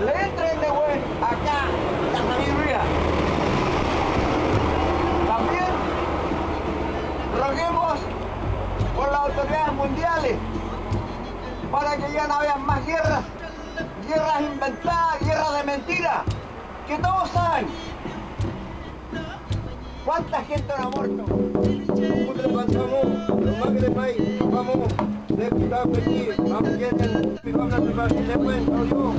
le entren de buen acá la sabiduría. También roguemos por las autoridades mundiales para que ya no haya más guerras, guerras inventadas, guerras de mentira, que todos saben cuánta gente no ha muerto. Putra bansamu, magre mai, kamu, lepita pergi, amkian, piham na tiba silepen, audio,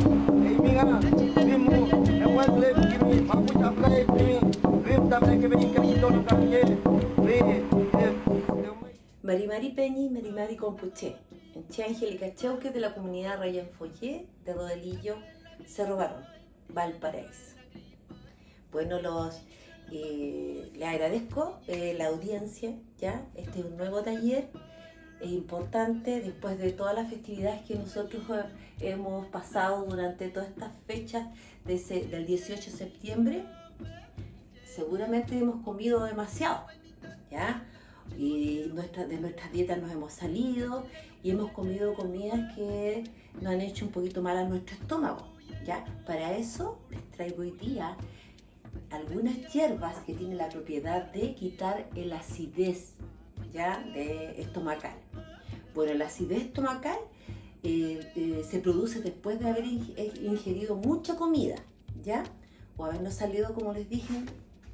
minga, bimu, ewan lep kimi, mapu capai kimi, rim tamai kimi kimi tolu kamye, Marimari Peñi, Marimari Compuché, en Che Angélica Chauque de la comunidad Rayen Follé de Rodelillo, Cerro Barón, Valparaíso. Bueno, le agradezco la audiencia, ¿ya? Este es un nuevo taller, es importante después de todas las festividades que nosotros hemos pasado durante todas estas fechas del 18 de septiembre. Seguramente hemos comido demasiado, ¿ya? Y de nuestras dietas nos hemos salido y hemos comido comidas que nos han hecho un poquito mal a nuestro estómago, ¿ya? Para eso les traigo hoy día algunas hierbas que tienen la propiedad de quitar el acidez, ¿ya? Estomacal. Bueno, la acidez estomacal se produce después de haber ingerido mucha comida, ¿ya? O habernos salido, como les dije,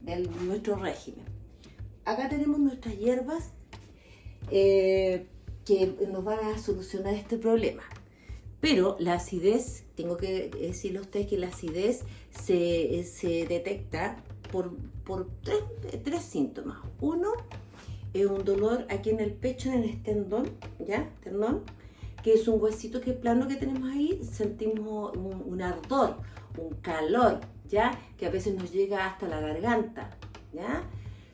de nuestro régimen. Acá tenemos nuestras hierbas que nos van a solucionar este problema. Pero la acidez, tengo que decirle a ustedes que la acidez se detecta por tres síntomas. Uno es un dolor aquí en el pecho, en el esternón, ¿ya? Esternón, que es un huesito que plano que tenemos ahí. Sentimos un ardor, un calor, ¿ya? Que a veces nos llega hasta la garganta, ¿ya?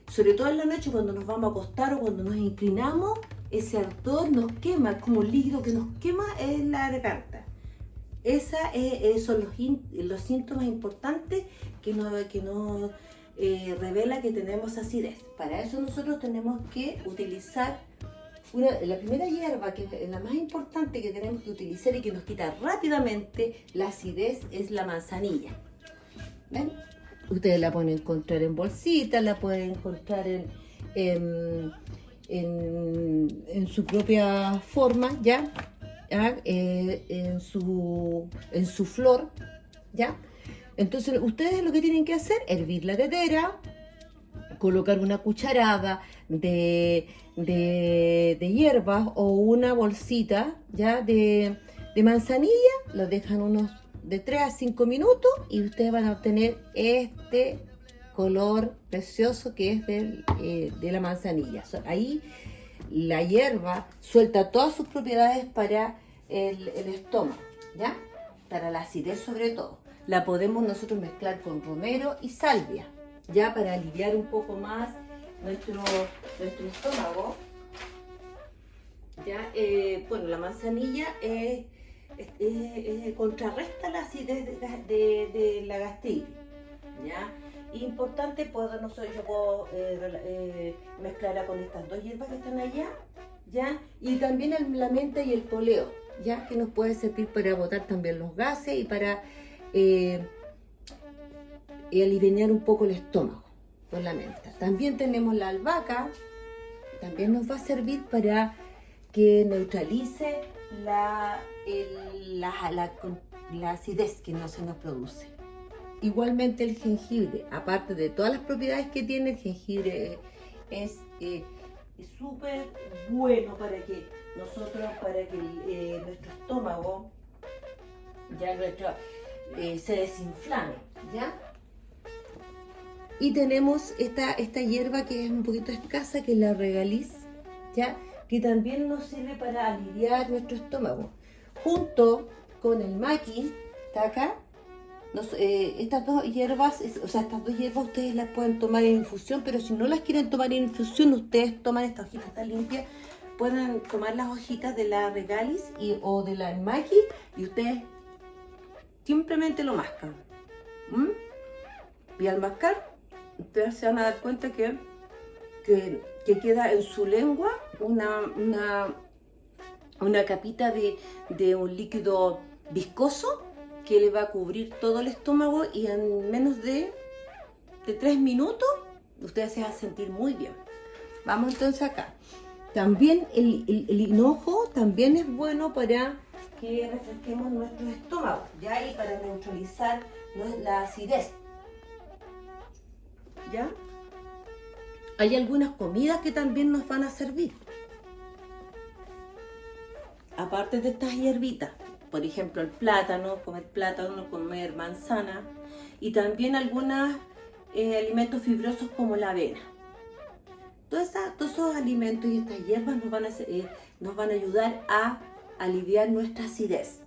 Sobre todo en la noche cuando nos vamos a acostar o cuando nos inclinamos, ese ardor nos quema, como un líquido que nos quema en la garganta. Esos son los síntomas importantes que nos revela que tenemos acidez. Para eso nosotros tenemos que utilizar la primera hierba, que es la más importante que tenemos que utilizar y que nos quita rápidamente la acidez, es la manzanilla. ¿Ven? Ustedes la pueden encontrar en bolsitas, la pueden encontrar en su propia forma, ¿ya? En su flor, ¿ya? Entonces ustedes lo que tienen que hacer es hervir la tetera, colocar una cucharada de hierbas o una bolsita, ¿ya? de manzanilla, lo dejan unos de 3 a 5 minutos y ustedes van a obtener este color precioso que es de la manzanilla. Ahí la hierba suelta todas sus propiedades para el estómago, ¿ya? Para la acidez sobre todo. La podemos nosotros mezclar con romero y salvia, ya para aliviar un poco más nuestro estómago. ¿Ya? Bueno, la manzanilla contrarresta la acidez de la gastritis, ¿ya? Importante, yo puedo mezclarla con estas dos hierbas que están allá, ¿ya? Y también la menta y el poleo, ¿ya? Que nos puede servir para botar también los gases y para aliviar un poco el estómago con la menta. También tenemos la albahaca, también nos va a servir para que neutralice la acidez que no se nos produce. Igualmente el jengibre, aparte de todas las propiedades que tiene, el jengibre es súper bueno para que nuestro estómago ya se desinflame, ¿ya? Y tenemos esta hierba que es un poquito escasa, que es la regaliz, ¿ya? Que también nos sirve para aliviar nuestro estómago. Junto con el maqui, está acá. Estas dos hierbas ustedes las pueden tomar en infusión, pero si no las quieren tomar en infusión, ustedes toman estas hojitas, están limpias, pueden tomar las hojitas de la regalis o de la maqui y ustedes simplemente lo mascan. Y al mascar, ustedes se van a dar cuenta que queda en su lengua una capita de un líquido viscoso, que le va a cubrir todo el estómago y en menos de 3 minutos usted se va a sentir muy bien. Vamos entonces acá. También el hinojo también es bueno para que refresquemos nuestro estómago, ¿ya? Y para neutralizar la acidez, ¿ya? Hay algunas comidas que también nos van a servir. Aparte de estas hierbitas, por ejemplo el plátano, comer manzana, y también algunos alimentos fibrosos como la avena. Todos esos alimentos y estas hierbas nos van a ayudar a aliviar nuestra acidez.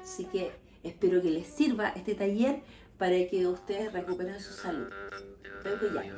Así que espero que les sirva este taller para que ustedes recuperen su salud. Vengo ya.